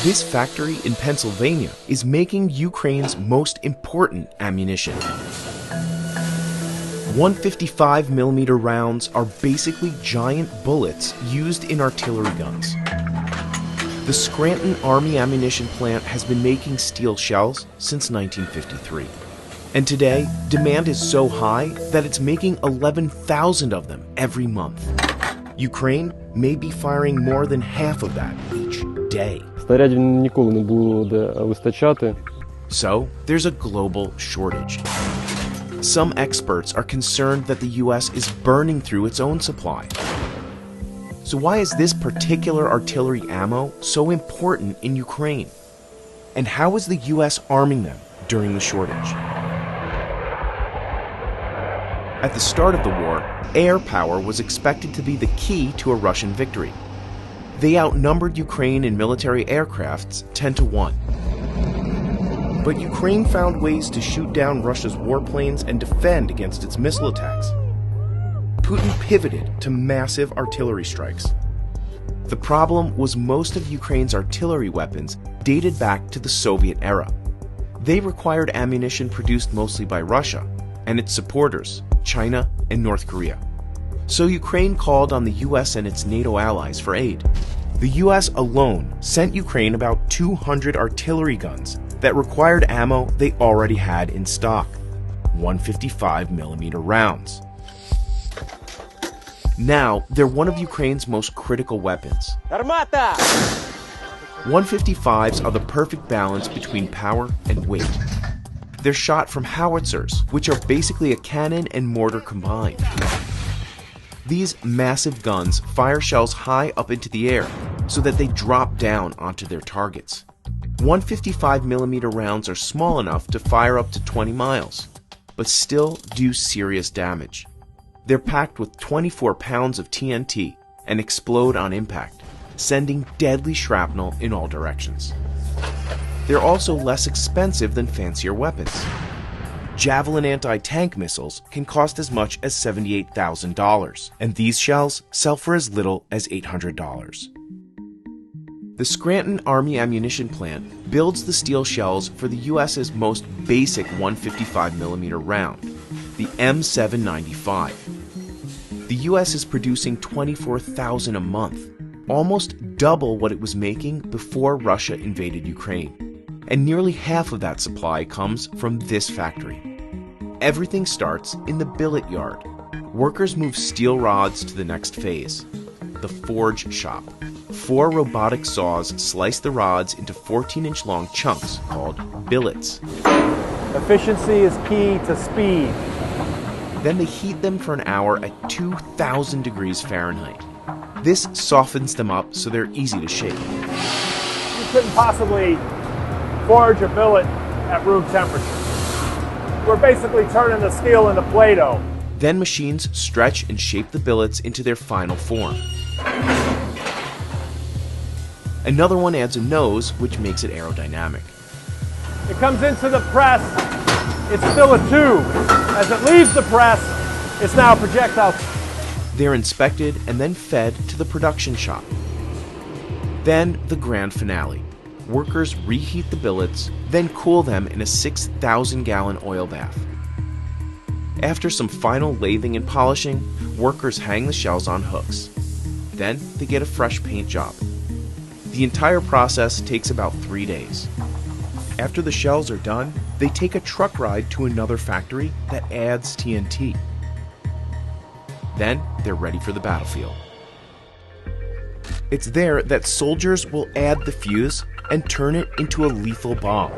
This factory in Pennsylvania is making Ukraine's most important ammunition. 155mm rounds are basically giant bullets used in artillery guns. The Scranton Army Ammunition Plant has been making steel shells since 1953. And today, demand is so high that it's making 11,000 of them every month. Ukraine may be firing more than half of that each day. Снарядів ніколи не буде вистачати. So, there's a global shortage. Some experts are concerned that the US is burning through its own supply. So why is this particular artillery ammo so important in Ukraine? And how is the US arming them during the shortage? At the start of the war, air power was expected to be the key to a Russian victory. They outnumbered Ukraine in military aircrafts 10-1. But Ukraine found ways to shoot down Russia's warplanes and defend against its missile attacks. Putin pivoted to massive artillery strikes. The problem was most of Ukraine's artillery weapons dated back to the Soviet era. They required ammunition produced mostly by Russia and its supporters, China and North Korea. So Ukraine called on the US and its NATO allies for aid. The US alone sent Ukraine about 200 artillery guns that required ammo they already had in stock, 155mm rounds. Now, they're one of Ukraine's most critical weapons. 155s are the perfect balance between power and weight. They're shot from howitzers, which are basically a cannon and mortar combined. These massive guns fire shells high up into the air so that they drop down onto their targets. 155mm rounds are small enough to fire up to 20 miles, but still do serious damage. They're packed with 24 pounds of TNT and explode on impact, sending deadly shrapnel in all directions. They're also less expensive than fancier weapons. Javelin anti-tank missiles can cost as much as $78,000, and these shells sell for as little as $800. The Scranton Army Ammunition Plant builds the steel shells for the US's most basic 155mm round, the M795. The US is producing 24,000 a month, almost double what it was making before Russia invaded Ukraine. And nearly half of that supply comes from this factory. Everything starts in the billet yard. Workers move steel rods to the next phase, the forge shop. 4 robotic saws slice the rods into 14-inch long chunks called billets. Efficiency is key to speed. Then they heat them for an hour at 2,000 degrees Fahrenheit. This softens them up so they're easy to shape. You couldn't possibly forge a billet at room temperature. We're basically turning the steel into Play-Doh. Then machines stretch and shape the billets into their final form. Another one adds a nose, which makes it aerodynamic. It comes into the press, it's still a tube. As it leaves the press, it's now a projectile. They're inspected and then fed to the production shop. Then the grand finale. Workers reheat the billets, then cool them in a 6,000-gallon oil bath. After some final lathing and polishing, workers hang the shells on hooks. Then they get a fresh paint job. The entire process takes about 3 days. After the shells are done, they take a truck ride to another factory that adds TNT. Then they're ready for the battlefield. It's there that soldiers will add the fuse and turn it into a lethal bomb.